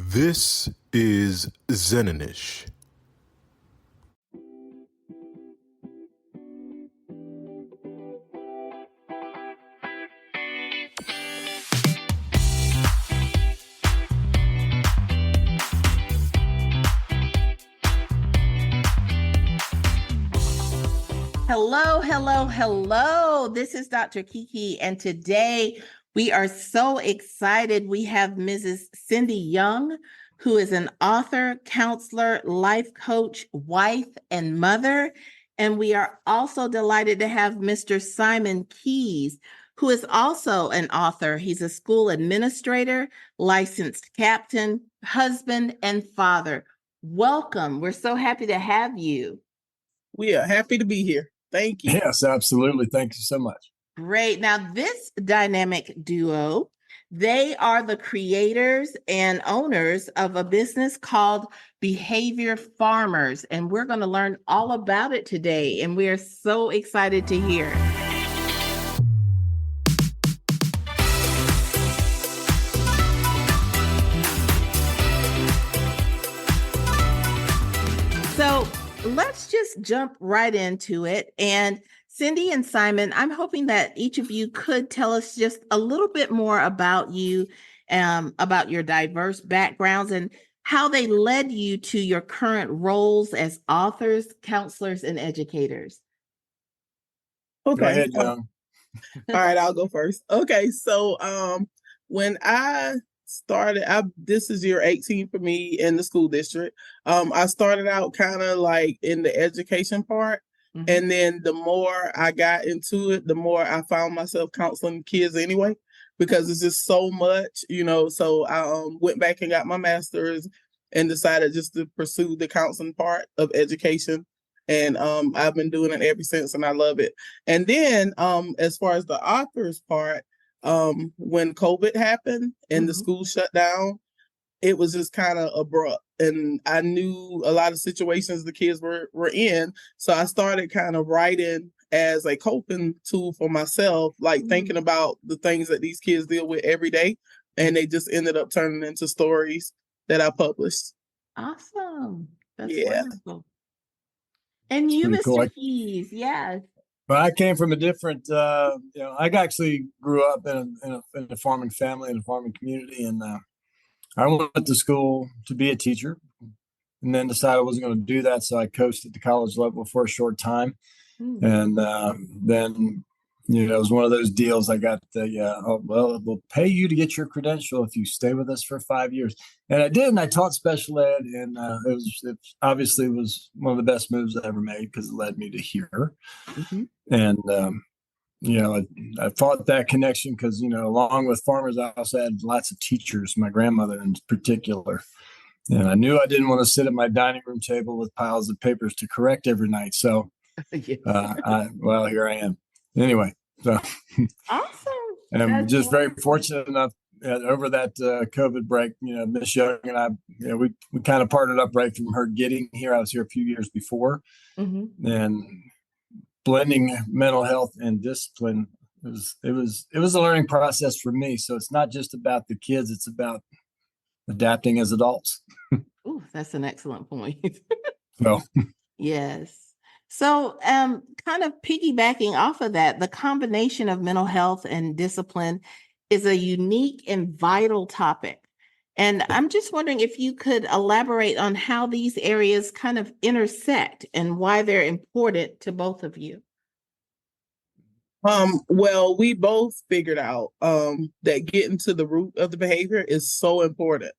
This is Zen'n'ish. Hello. This is Dr. Kiki, and today we are so excited. We have Mrs. Cindy Young, who is an author, counselor, life coach, wife, and mother. And we are also delighted to have Mr. Simon Keys, who is also an author. He's a school administrator, licensed captain, husband, and father. Welcome. We're so happy to have you. We are happy to be here. Thank you. Yes, absolutely. Thank you so much. Great. Now, this dynamic duo, they are the creators and owners of a business called Behavior Farmers, and we're going to learn all about it today, and we are so excited to hear. So let's just jump right into it. And Cindy and Simon, I'm hoping that each of you could tell us just a little bit more about you, about your diverse backgrounds and how they led you to your current roles as authors, counselors, and educators. Okay. Go ahead, Young. All right, I'll go first. Okay, so when I started, this is year 18 for me in the school district. I started out kind of like in the education part. Mm-hmm. And then the more I got into it, the more I found myself counseling kids anyway, because it's just so much, so I went back and got my master's and decided just to pursue the counseling part of education. And I've been doing it ever since, and I love it. And then as far as the authors part, when COVID happened and the school shut down, it was just kind of abrupt. And I knew a lot of situations the kids were in. So I started kind of writing as a coping tool for myself, like thinking about the things that these kids deal with every day. And they just ended up turning into stories that I published. Awesome. That's wonderful. And That's you, Mr. cool. Keys, yes. Well, I came from a different, I actually grew up in a farming family, in a farming community. And I went to school to be a teacher and then decided I wasn't going to do that. So I coached at the college level for a short time. And then, it was one of those deals. I got we'll pay you to get your credential if you stay with us for 5 years. And I did. And I taught special ed. And it obviously was one of the best moves I ever made because it led me to here. Mm-hmm. And, I fought that connection because, along with farmers, I also had lots of teachers, my grandmother in particular. And I knew I didn't want to sit at my dining room table with piles of papers to correct every night. So, here I am. Anyway, so awesome. And I'm just very fortunate enough over that COVID break, Miss Young and I, we kind of partnered up right from her getting here. I was here a few years before. Mm-hmm. And blending mental health and discipline it was a learning process for me. So it's not just about the kids, it's about adapting as adults. Oh, that's an excellent point. Well, yes. So kind of piggybacking off of that, the combination of mental health and discipline is a unique and vital topic. And I'm just wondering if you could elaborate on how these areas kind of intersect and why they're important to both of you. Well, we both figured out that getting to the root of the behavior is so important.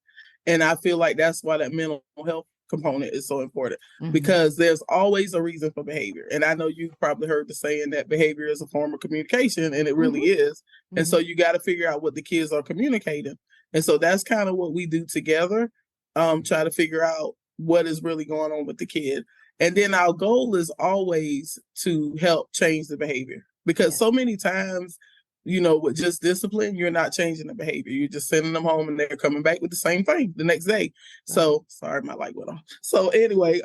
And I feel like that's why that mental health component is so important, because there's always a reason for behavior. And I know you've probably heard the saying that behavior is a form of communication, and it really is. And so you got to figure out what the kids are communicating. And so that's kind of what we do together, try to figure out what is really going on with the kid. And then our goal is always to help change the behavior, because so many times, with just discipline, you're not changing the behavior. You're just sending them home and they're coming back with the same thing the next day. So sorry, my light went off. So anyway,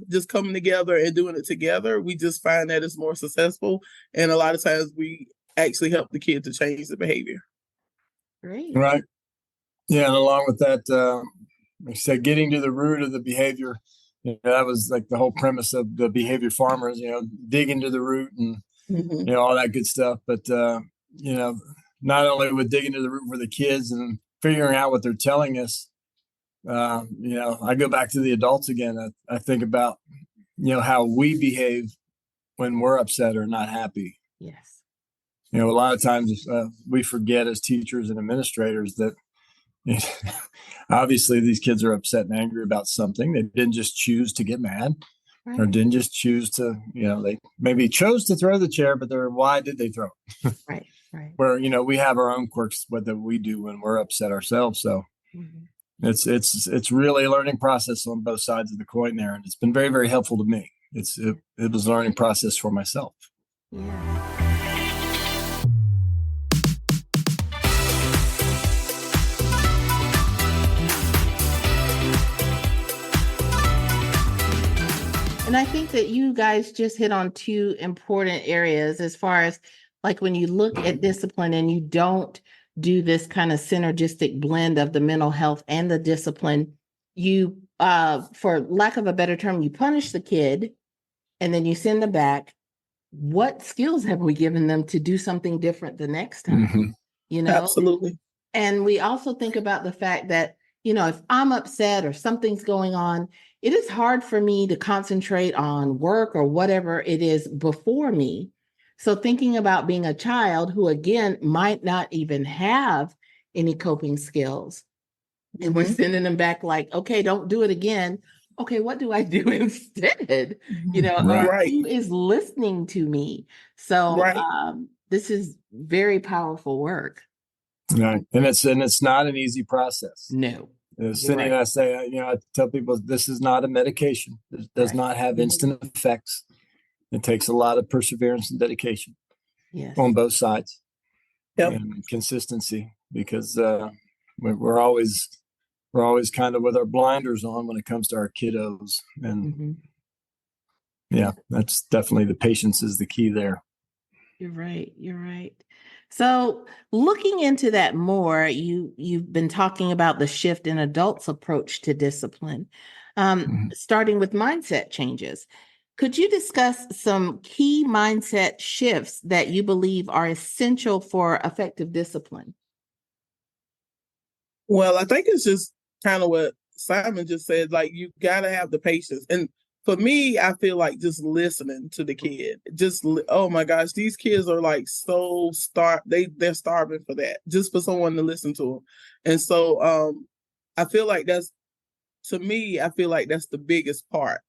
just coming together and doing it together, we just find that it's more successful. And a lot of times we actually help the kid to change the behavior. Great. Right. Yeah, and along with that, like I said, getting to the root of the behavior. That was like the whole premise of the behavior farmers. Digging to the root and Mhm. all that good stuff. But not only with digging to the root for the kids and figuring out what they're telling us. I go back to the adults again. I think about how we behave when we're upset or not happy. Yes. A lot of times we forget as teachers and administrators that obviously these kids are upset and angry about something. They didn't just choose to get mad, or didn't just choose to, they maybe chose to throw the chair, but why did they throw it? Right. Where, we have our own quirks, what that we do when we're upset ourselves. So it's really a learning process on both sides of the coin there. And it's been very, very helpful to me. It was a learning process for myself. Yeah. And I think that you guys just hit on two important areas as far as like when you look at discipline and you don't do this kind of synergistic blend of the mental health and the discipline, you, for lack of a better term, you punish the kid and then you send them back. What skills have we given them to do something different the next time? Absolutely. And we also think about the fact that, if I'm upset or something's going on, it is hard for me to concentrate on work or whatever it is before me. So thinking about being a child who, again, might not even have any coping skills, and we're sending them back like, okay, don't do it again. Okay, what do I do instead? Right. Who is listening to me? So this is very powerful work. Right. And it's not an easy process. No. Cindy and I say, I tell people this is not a medication. It does not have instant effects. It takes a lot of perseverance and dedication on both sides and consistency, because we're always kind of with our blinders on when it comes to our kiddos. And that's definitely, the patience is the key there. You're right. So looking into that more, you've been talking about the shift in adults' approach to discipline, starting with mindset changes. Could you discuss some key mindset shifts that you believe are essential for effective discipline? Well, I think it's just kind of what Simon just said, like you got to have the patience. And for me, I feel like just listening to the kid, oh my gosh, these kids are like so they're starving for that, just for someone to listen to them. And so I feel like I feel like that's the biggest part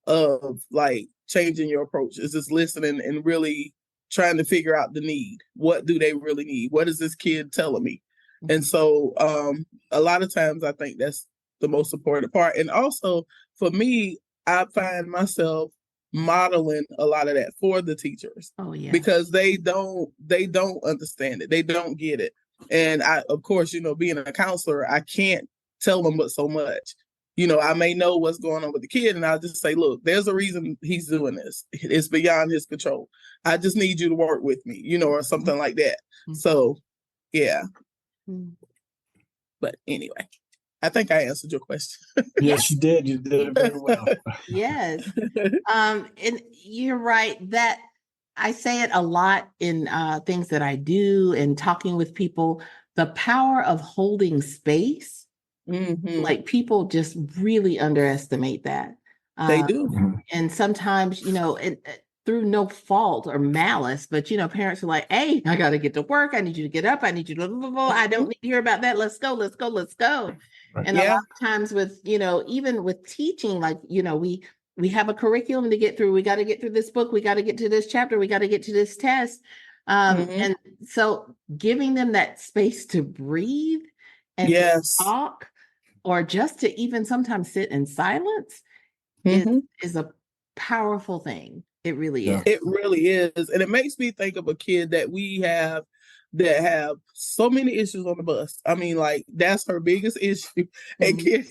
of like changing your approach, is just listening and really trying to figure out the need. What do they really need? What is this kid telling me? And so a lot of times I think that's the most important part. And also for me, I find myself modeling a lot of that for the teachers. Oh yeah. Because they don't understand it. They don't get it. And I, of course, being a counselor, I can't tell them but so much. I may know what's going on with the kid, and I'll just say, look, there's a reason he's doing this. It's beyond his control. I just need you to work with me, or something like that. So, yeah. But anyway, I think I answered your question. Yes, you did. You did it very well. Yes. And you're right that I say it a lot in things that I do and talking with people, the power of holding space. Like people just really underestimate that. They do. And sometimes, through no fault or malice, but, parents are like, hey, I got to get to work. I need you to get up. I need you to, blah, blah, blah. I don't need to hear about that. Let's go. Right. And a lot of times with, even with teaching, like, we have a curriculum to get through. We got to get through this book. We got to get to this chapter. We got to get to this test. And so giving them that space to breathe and to talk, or just to even sometimes sit in silence is a powerful thing. It really is. It really is. And it makes me think of a kid that we have that have so many issues on the bus. I mean, like, that's her biggest issue. And kid,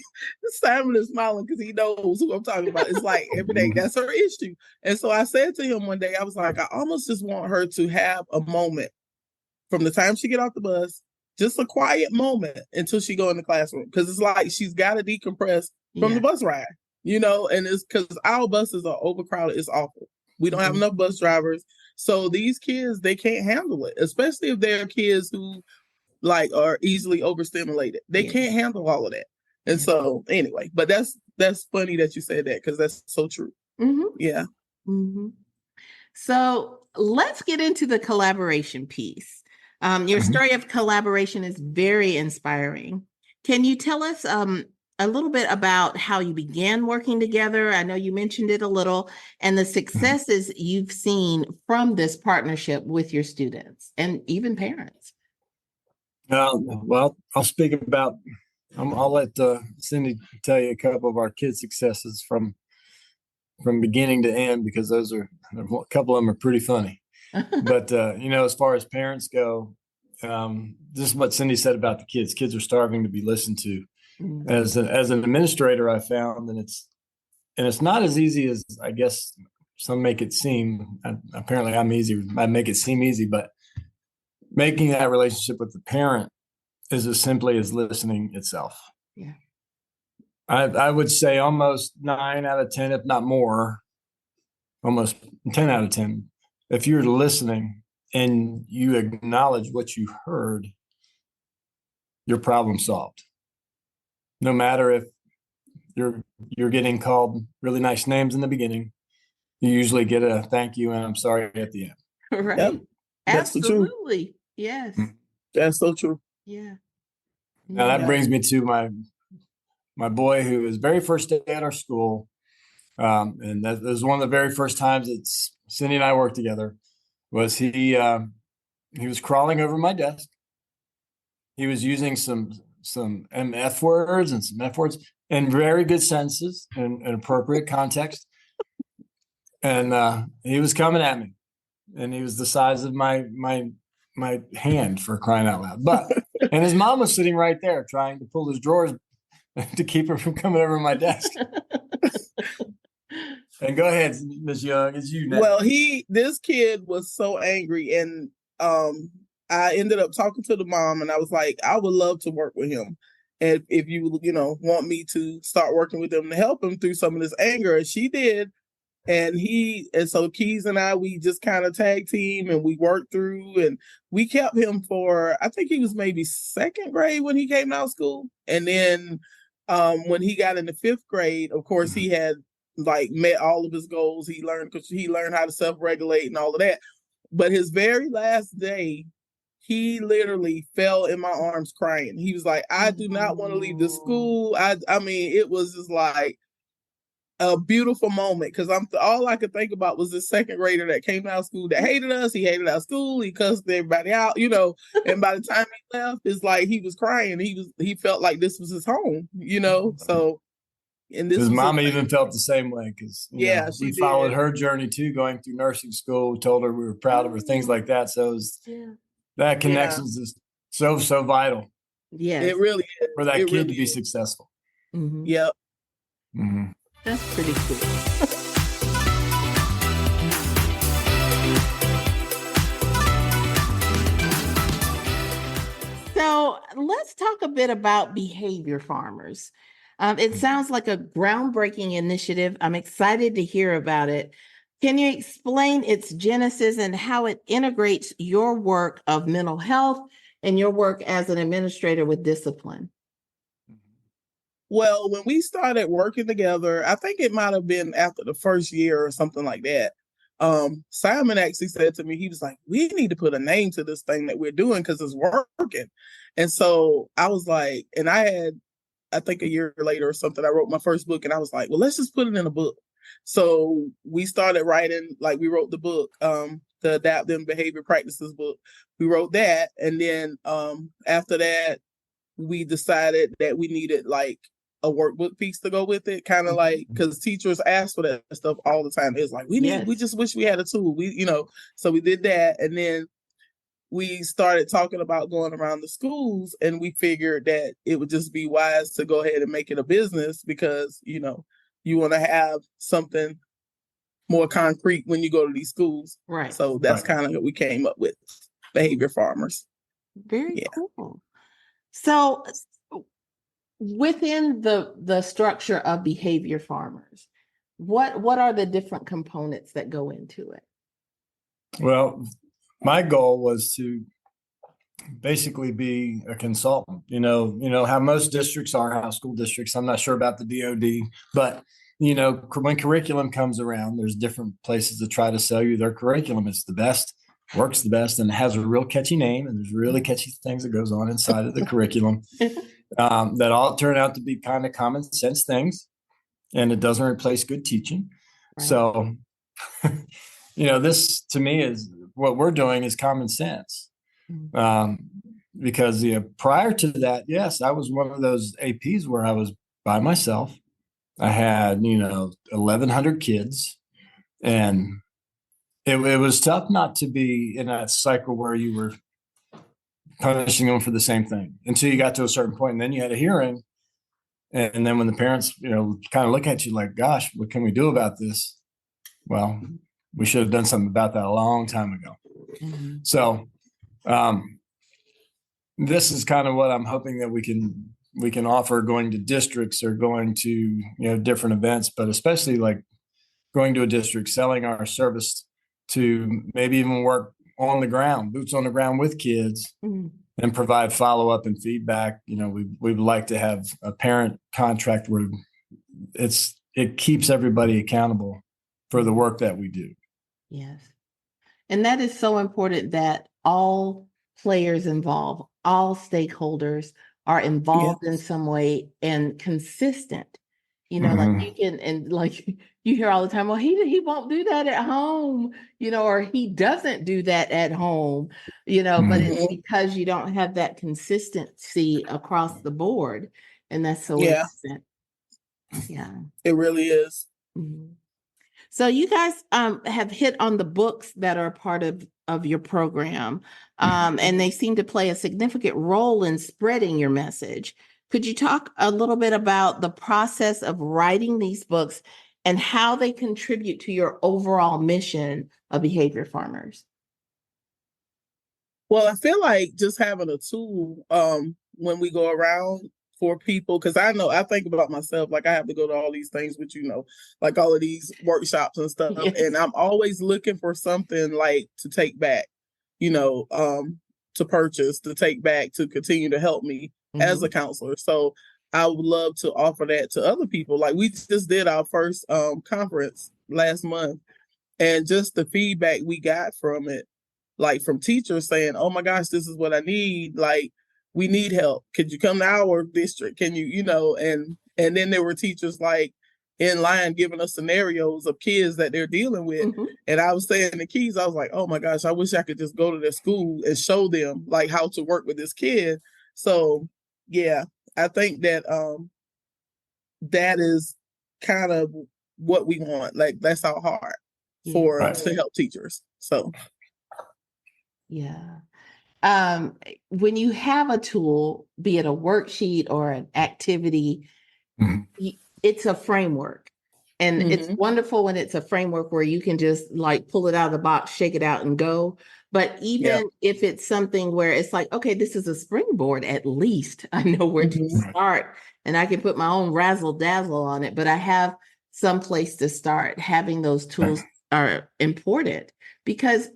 Simon is smiling because he knows who I'm talking about. It's like every day, that's her issue. And so I said to him one day, I was like, I almost just want her to have a moment from the time she get off the bus just a quiet moment until she go in the classroom. Because it's like she's got to decompress from the bus ride, and it's because our buses are overcrowded. It's awful. We don't have enough bus drivers. So these kids, they can't handle it, especially if they're kids who like are easily overstimulated. They can't handle all of that. And so anyway, but that's funny that you said that because that's so true. Yeah. So let's get into the collaboration piece. Your story of collaboration is very inspiring. Can you tell us a little bit about how you began working together? I know you mentioned it a little, and the successes you've seen from this partnership with your students and even parents. Well, I'll speak about, I'll let Cindy tell you a couple of our kids' successes from beginning to end, because a couple of them are pretty funny. But, as far as parents go, this is what Cindy said about the kids. Kids are starving to be listened to. As an administrator, I found that it's not as easy as I guess some make it seem. Apparently I'm easy. I make it seem easy, but making that relationship with the parent is as simply as listening itself. Yeah. I would say almost 9 out of 10, if not more, almost 10 out of 10. If you're listening and you acknowledge what you heard, your problem solved. No matter if you're getting called really nice names in the beginning, you usually get a thank you and I'm sorry at the end. Right. Yep. That's Absolutely. Yes. That's so true. Yeah. Now that brings me to my boy, who was very first day at our school. And that was one of the very first times that Cindy and I worked together. Was he was crawling over my desk. He was using some F words and some F words in very good senses and appropriate context. And he was coming at me, and he was the size of my hand, for crying out loud. But and his mom was sitting right there trying to pull his drawers to keep her from coming over my desk. And go ahead, Ms. Young, it's you now. Well, this kid was so angry, and I ended up talking to the mom, and I was like, I would love to work with him. And if you want me to start working with him to help him through some of this anger, and she did. And so Keys and I, we just kind of tag team and we worked through, and we kept him for, I think he was maybe second grade when he came out of school. And then when he got into 5th grade, of course, he had met all of his goals. He learned how to self-regulate and all of that. But his very last day, he literally fell in my arms crying. He was like, I do not want to leave the school. I mean, it was just like a beautiful moment, because all I could think about was this second grader that came out of school that hated us. He hated our school. He cussed everybody out, and by the time he left, it's like he was crying. He felt like this was his home, So, and this his mama even felt the same way, because we followed her journey too, going through nursing school. Told her we were proud of her, things like that. So that connection is so vital. Yeah, it really is for that kid to be successful. Yep. Mm-hmm. That's pretty cool. So let's talk a bit about behavior farmers. It sounds like a groundbreaking initiative. I'm excited to hear about it. Can you explain its genesis and how it integrates your work of mental health and your work as an administrator with discipline? Well, when we started working together, I think it might have been after the first year or something like that. Simon actually said to me, he was like, we need to put a name to this thing that we're doing because it's working. And so I was like, and I think a year later or something, I wrote my first book, and I was like, well, let's just put it in a book. So we started writing, we wrote the book, the Adaptive Behavior Practices book. We wrote that. And then after that, we decided that we needed a workbook piece to go with it, kind of because teachers ask for that stuff all the time. It's like, we just wish we had a tool. So we did that. And then we started talking about going around the schools, and we figured that it would just be wise to go ahead and make it a business, because, you want to have something more concrete when you go to these schools. Right. So that's kind of what we came up with, Behavior Farmers. Very Yeah. cool. So within the structure of behavior farmers, what are the different components that go into it? Well, my goal was to basically be a consultant. How most districts are, how school districts. I'm not sure about the DoD, but when curriculum comes around, there's different places to try to sell you their curriculum. It's the best, works the best, and it has a real catchy name, and there's really catchy things that goes on inside of the curriculum that all turn out to be kind of common sense things, and it doesn't replace good teaching. Right. So, this to me is what we're doing is common sense. Because prior to that, yes, I was one of those APs where I was by myself. I had 1,100 kids, and it was tough not to be in that cycle where you were punishing them for the same thing until you got to a certain point, and then you had a hearing, and then when the parents kind of look at you like, "Gosh, what can we do about this?" Well, we should have done something about that a long time ago. Mm-hmm. So. This is kind of what I'm hoping that we can offer going to districts or going to different events, but especially like going to a district, selling our service to maybe even work on the ground, boots on the ground with kids, and provide follow-up and feedback. We would like to have a parent contract where it keeps everybody accountable for the work that we do. Yes. And that is so important that all players involved, all stakeholders are involved in some way and consistent. Like you can, and like you hear all the time, well, he won't do that at home, or he doesn't do that at home, but it's because you don't have that consistency across the board. And that's so important. Yeah. It really is. Mm-hmm. So you guys have hit on the books that are part of your program, and they seem to play a significant role in spreading your message. Could you talk a little bit about the process of writing these books and how they contribute to your overall mission of Behavior Farmers? Well, I feel like just having a tool when we go around for people, because I think about myself, like I have to go to all these things, but like all of these workshops and stuff, and I'm always looking for something like to take back, to purchase, to take back, to continue to help me as a counselor. So I would love to offer that to other people. Like we just did our first conference last month, and just the feedback we got from it, like from teachers saying, "Oh my gosh, this is what I need. Like, we need help. Could you come to our district? Can you, and then there were teachers like in line giving us scenarios of kids that they're dealing with. And I was saying the keys, I was like, oh my gosh, I wish I could just go to their school and show them like how to work with this kid. So yeah, I think that that is kind of what we want. Like that's our heart to help teachers. So yeah. When you have a tool, be it a worksheet or an activity, it's a framework. And it's wonderful when it's a framework where you can just like pull it out of the box, shake it out and go. But even if it's something where it's like, okay, this is a springboard, at least I know where to start and I can put my own razzle dazzle on it, but I have some place to start. Having those tools are important because,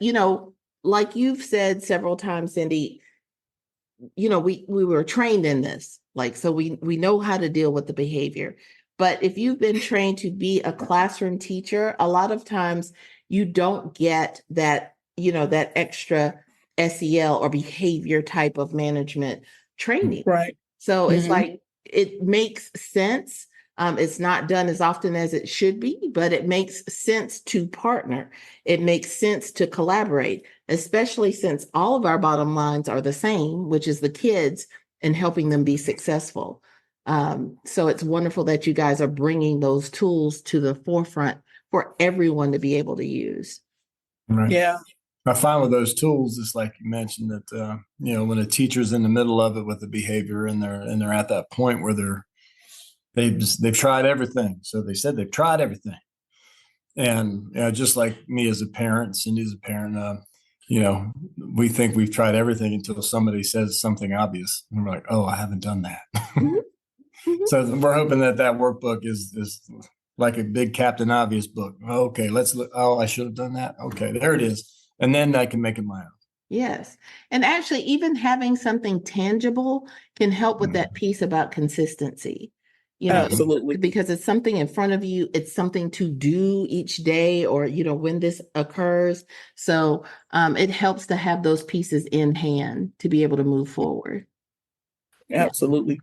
like you've said several times, Cindy, we were trained in this, like, so we know how to deal with the behavior. But if you've been trained to be a classroom teacher, a lot of times you don't get that, that extra SEL or behavior type of management training. Right. So it's like, it makes sense. It's not done as often as it should be, but it makes sense to partner. It makes sense to collaborate, especially since all of our bottom lines are the same, which is the kids and helping them be successful. So it's wonderful that you guys are bringing those tools to the forefront for everyone to be able to use. Right. Yeah. I find with those tools, it's like you mentioned that, when a teacher's in the middle of it with the behavior and they're at that point where they've tried everything. So they said they've tried everything. And just like me as a parent, Cindy as a parent, we think we've tried everything until somebody says something obvious, and we're like, oh, I haven't done that. Mhm. Mhm. So we're hoping that workbook is like a big Captain Obvious book. Okay, let's look. Oh, I should have done that. Okay, there it is. And then I can make it my own. Yes. And actually, even having something tangible can help with that piece about consistency. Absolutely. Because it's something in front of you, it's something to do each day, or when this occurs. So it helps to have those pieces in hand to be able to move forward. Absolutely.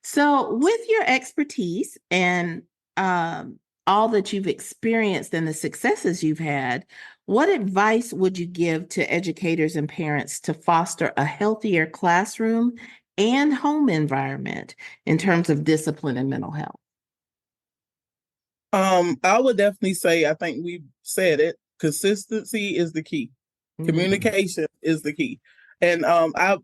So with your expertise and all that you've experienced and the successes you've had, what advice would you give to educators and parents to foster a healthier classroom and home environment in terms of discipline and mental health? I would definitely say, I think we said it, consistency is the key. Communication is the key. And I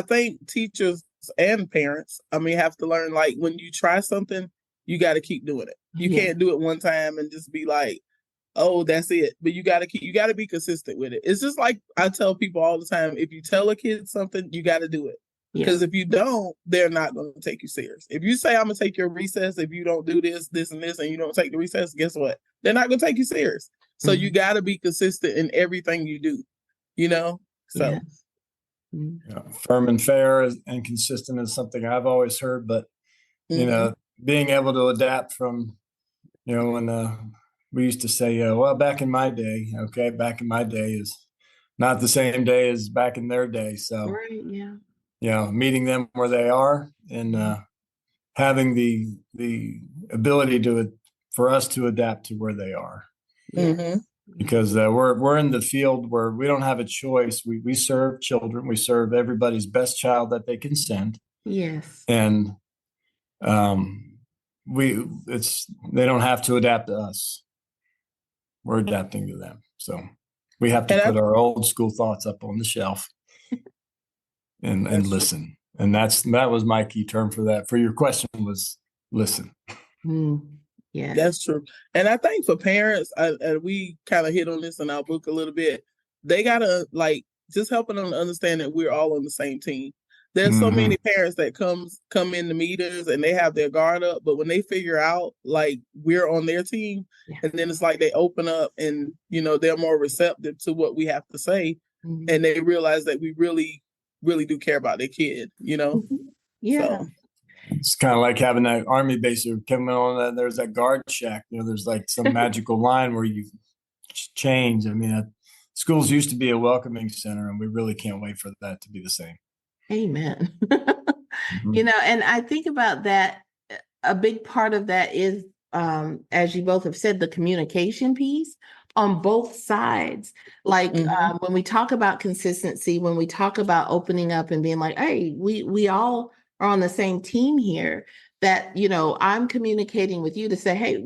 think teachers and parents, have to learn, like, when you try something, you got to keep doing it. You can't do it one time and just be like, oh, that's it. But you got to be consistent with it. It's just like I tell people all the time, if you tell a kid something, you got to do it. Because if you don't, they're not going to take you serious. If you say, I'm going to take your recess, if you don't do this, this, and this, and you don't take the recess, guess what? They're not going to take you serious. So you got to be consistent in everything you do, So. Yeah. Firm and fair and consistent is something I've always heard, but, being able to adapt from, when we used to say, well, back in my day, back in my day is not the same day as back in their day. So, right, yeah. Meeting them where they are and having the ability for us to adapt to where they are. Mm-hmm. Because we're in the field where we don't have a choice. We serve children. We serve everybody's best child that they can send. Yes. And they don't have to adapt to us. We're adapting to them. So we have to put our old school thoughts up on the shelf and listen. True. And that was my key term for that. For your question was listen. Yeah, that's true. And I think for parents, and we kind of hit on this in our book a little bit, they gotta just helping them to understand that we're all on the same team. There's so many parents that come in the meetings and they have their guard up, but when they figure out we're on their team, and then it's like they open up and they're more receptive to what we have to say, and they realize that we really, really do care about their kid. Yeah. So. It's kind of like having that army base coming on that. There's that guard shack. There's like some magical line where you change. Schools used to be a welcoming center, and we really can't wait for that to be the same. Amen. And I think about that. A big part of that is, as you both have said, the communication piece on both sides. When we talk about consistency, when we talk about opening up and being like, hey, we all are on the same team here, that, I'm communicating with you to say, hey,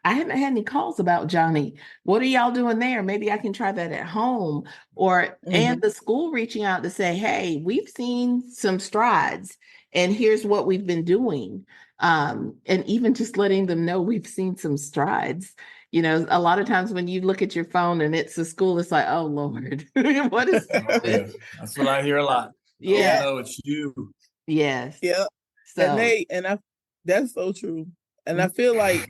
I haven't had any calls about Johnny. What are y'all doing there? Maybe I can try that at home. And the school reaching out to say, hey, we've seen some strides and here's what we've been doing. And even just letting them know we've seen some strides. A lot of times when you look at your phone and it's the school, it's like, oh, Lord, what is this? That's what I hear a lot. Yeah. Oh, no, it's you. Yes. Yeah. So. That's so true. And I feel like,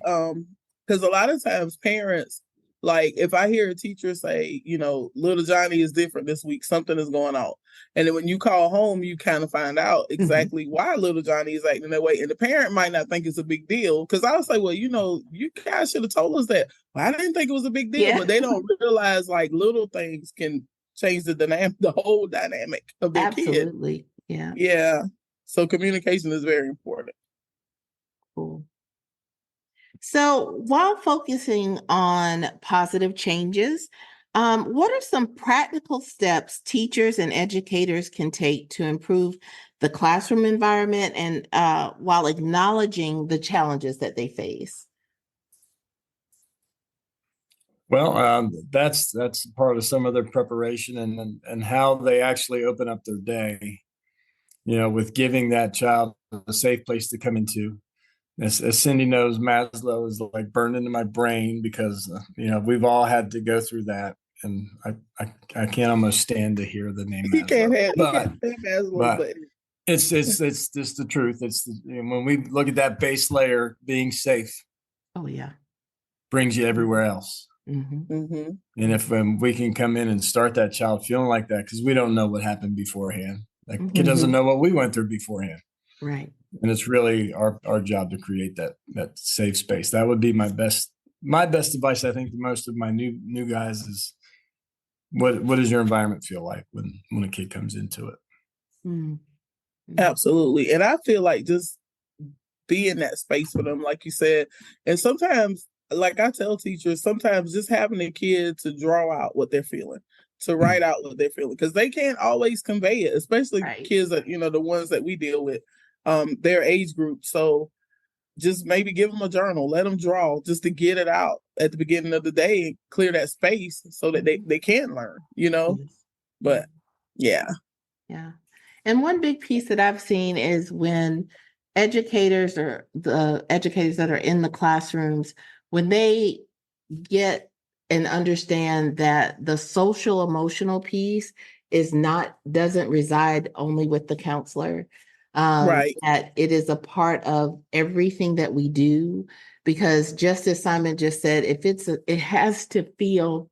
because a lot of times parents, if I hear a teacher say, little Johnny is different this week, something is going on. And then when you call home, you kind of find out exactly why little Johnny is acting that way. And the parent might not think it's a big deal. Because I'll say, well, you guys should have told us that. Well, I didn't think it was a big deal. Yeah. But they don't realize little things can change the whole dynamic of their kid. Absolutely. Yeah. Yeah. So communication is very important. Cool. So while focusing on positive changes, what are some practical steps teachers and educators can take to improve the classroom environment and while acknowledging the challenges that they face? Well, that's part of some of their preparation and how they actually open up their day, with giving that child a safe place to come into. As Cindy knows, Maslow is burned into my brain because, we've all had to go through that. and I can't almost stand to hear the name You can't Maslow, have but Maslow, but it's just the truth. When we look at that base layer, being safe Oh, yeah. brings you everywhere else. mm-hmm. And if we can come in and start that child feeling like that, because we don't know what happened beforehand. That kid doesn't know what we went through beforehand. Right. And it's really our job to create that safe space. That would be my best advice. I think to most of my new guys is what does your environment feel like when a kid comes into it? Mm-hmm. Absolutely. And I feel like just be in that space for them, like you said. And sometimes, like I tell teachers, sometimes just having a kid to draw out what they're feeling, to write out what they're feeling, because they can't always convey it, especially kids that, the ones that we deal with, their age group. So just maybe give them a journal, let them draw just to get it out at the beginning of the day and clear that space so that they can learn, But yeah. Yeah. And one big piece that I've seen is when educators or the educators that are in the classrooms, when they get and understand that the social emotional piece doesn't reside only with the counselor, Right. that it is a part of everything that we do, because just as Simon just said, it has to feel,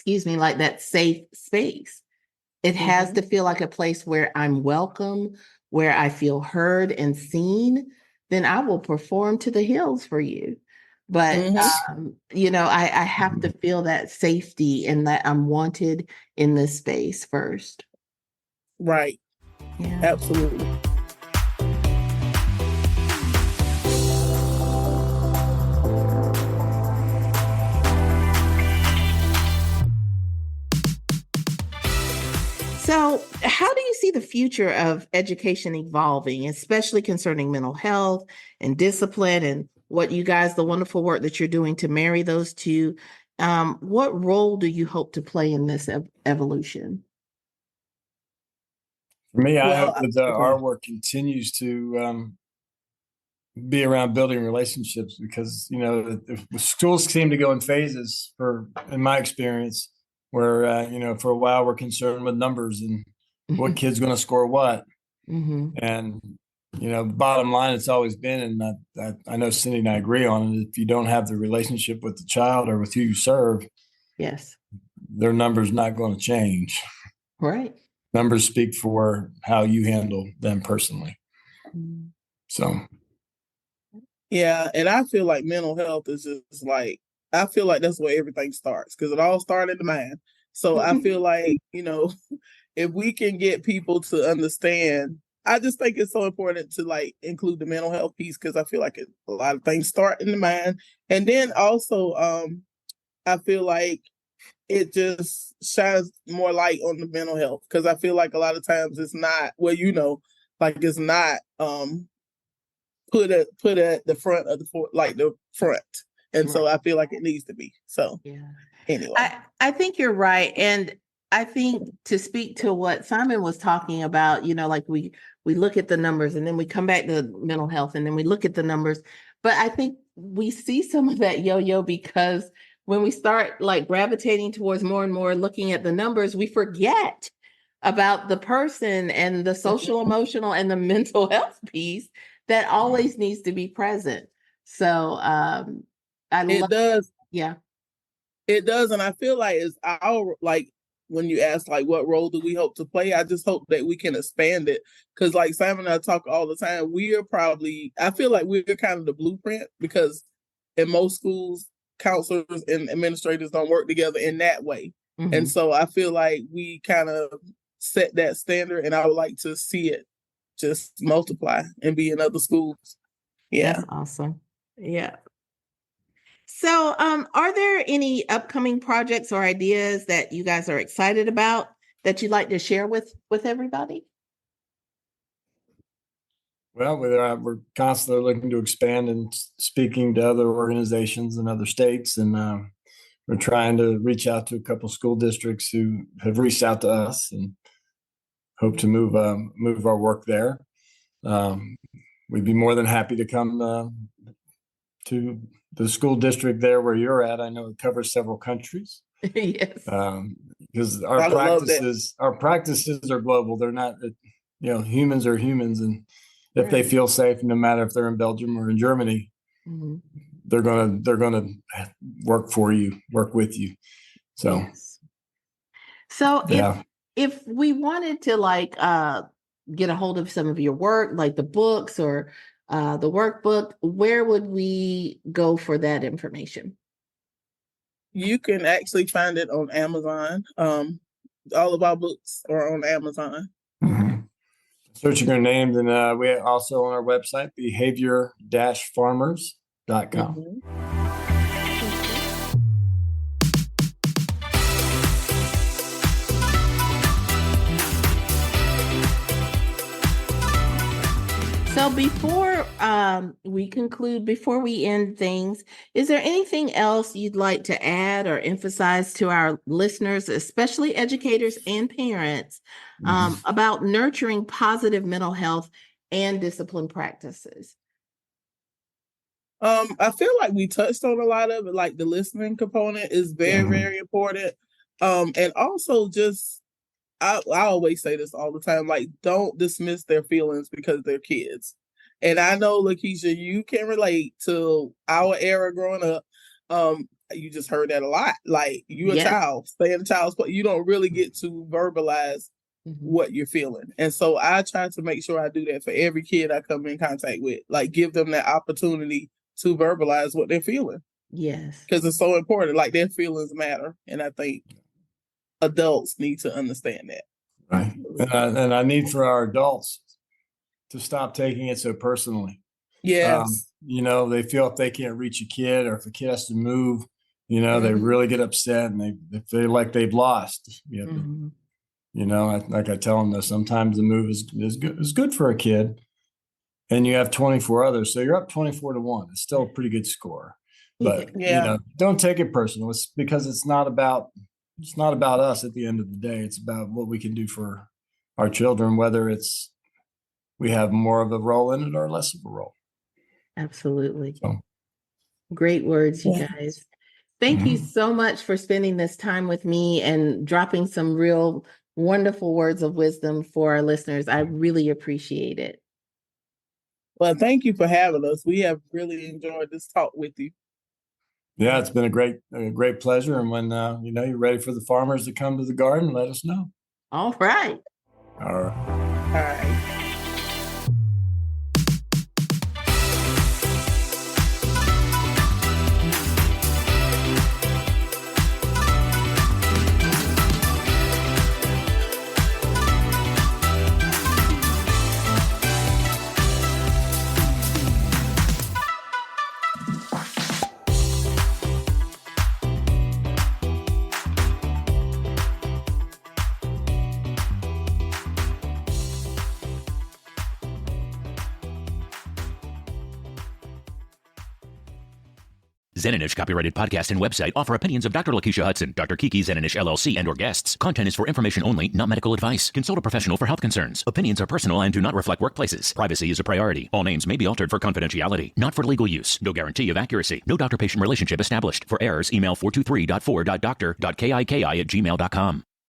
like that safe space. It has to feel like a place where I'm welcome, where I feel heard and seen. Then I will perform to the hills for you. But, I have to feel that safety and that I'm wanted in this space first. Right. Yeah. Absolutely. So, how do you see the future of education evolving, especially concerning mental health and discipline, and what you guys, the wonderful work that you're doing to marry those two? What role do you hope to play in this evolution? For me, I Well, hope that our work continues to be around building relationships, because the schools seem to go in phases, in my experience, where for a while we're concerned with numbers and what kid's going to score what, and bottom line, it's always been, and I know Cindy and I agree on it, if you don't have the relationship with the child or with who you serve, yes, their number's not going to change. Right. Numbers speak for how you handle them personally. So yeah, and I feel like mental health is just like, I feel like that's where everything starts, because it all started in the mind. So I feel like, if we can get people to understand, I just think it's so important to like include the mental health piece, because I feel like a lot of things start in the mind. And then also, I feel like it just shines more light on the mental health, because I feel like a lot of times it's not, it's not put at the front of the front, and so I feel like it needs to be. So anyway, I think you're right, and I think to speak to what Simon was talking about, like we look at the numbers and then we come back to mental health and then we look at the numbers, but I think we see some of that yo-yo, because when we start like gravitating towards more and more looking at the numbers, we forget about the person and the social emotional and the mental health piece that always needs to be present. So it does. Yeah. It does. And I feel like it's our, like, when you ask like what role do we hope to play, I just hope that we can expand it, because like Simon and I talk all the time, I feel like we're kind of the blueprint, because in most schools counselors and administrators don't work together in that way. And so I feel like we kind of set that standard, and I would like to see it just multiply and be in other schools. Yeah. That's awesome. Yeah. So, are there any upcoming projects or ideas that you guys are excited about that you'd like to share with everybody? Well, we're constantly looking to expand and speaking to other organizations in other states, and we're trying to reach out to a couple school districts who have reached out to us and hope to move our work there. We'd be more than happy to come to the school district there where you're at. I know it covers several countries. Yes. Because I love our practices are global. They're not, humans are humans, and if they Right. feel safe, no matter if they're in Belgium or in Germany, Mhm. they're gonna work with you. So Yes. So yeah. if we wanted to get a hold of some of your work, like the books or the workbook, where would we go for that information? You can actually find it on Amazon. All of our books are on Amazon. Mhm. Searching our names, and we also on our website, behavior-farmers.com. Mhm. So before we conclude, before we end things, is there anything else you'd like to add or emphasize to our listeners, especially educators and parents, about nurturing positive mental health and discipline practices? I feel like we touched on a lot of it, like the listening component is very, very important. And also just I always say this all the time, like don't dismiss their feelings because they're kids. And I know, Lakeisha, you can relate to our era growing up. You just heard that a lot. Like you a Yes. child, stay in a child's place. You don't really get to verbalize what you're feeling. And so I try to make sure I do that for every kid I come in contact with. Like give them that opportunity to verbalize what they're feeling. Yes. Because it's so important. Like their feelings matter. And I think adults need to understand that. Right. And I need for our adults to stop taking it so personally. Yes. They feel if they can't reach a kid, or if a kid has to move, they really get upset, and they feel like they've lost. Like I tell them that sometimes the move is good for a kid, and you have 24 others, so you're up 24-1. It's still a pretty good score, but don't take it personal. It's because it's not about us at the end of the day. It's about what we can do for our children, whether we have more of a role in it or less of a role. Absolutely. So. Great words, you guys. Thank you so much for spending this time with me and dropping some real wonderful words of wisdom for our listeners. I really appreciate it. Well, thank you for having us. We have really enjoyed this talk with you. Yeah, it's been a great pleasure. And when you're ready for the farmers to come to the garden, let us know. All right. All right. Zen'n'ish copyrighted podcast and website offer opinions of Dr. Lakeisha Hudson, Dr. Kiki Zen'n'ish LLC, and or guests. Content is for information only, not medical advice. Consult a professional for health concerns. Opinions are personal and do not reflect workplaces. Privacy is a priority. All names may be altered for confidentiality. Not for legal use. No guarantee of accuracy. No doctor-patient relationship established. For errors, email 423.4.doctor.kiki@gmail.com.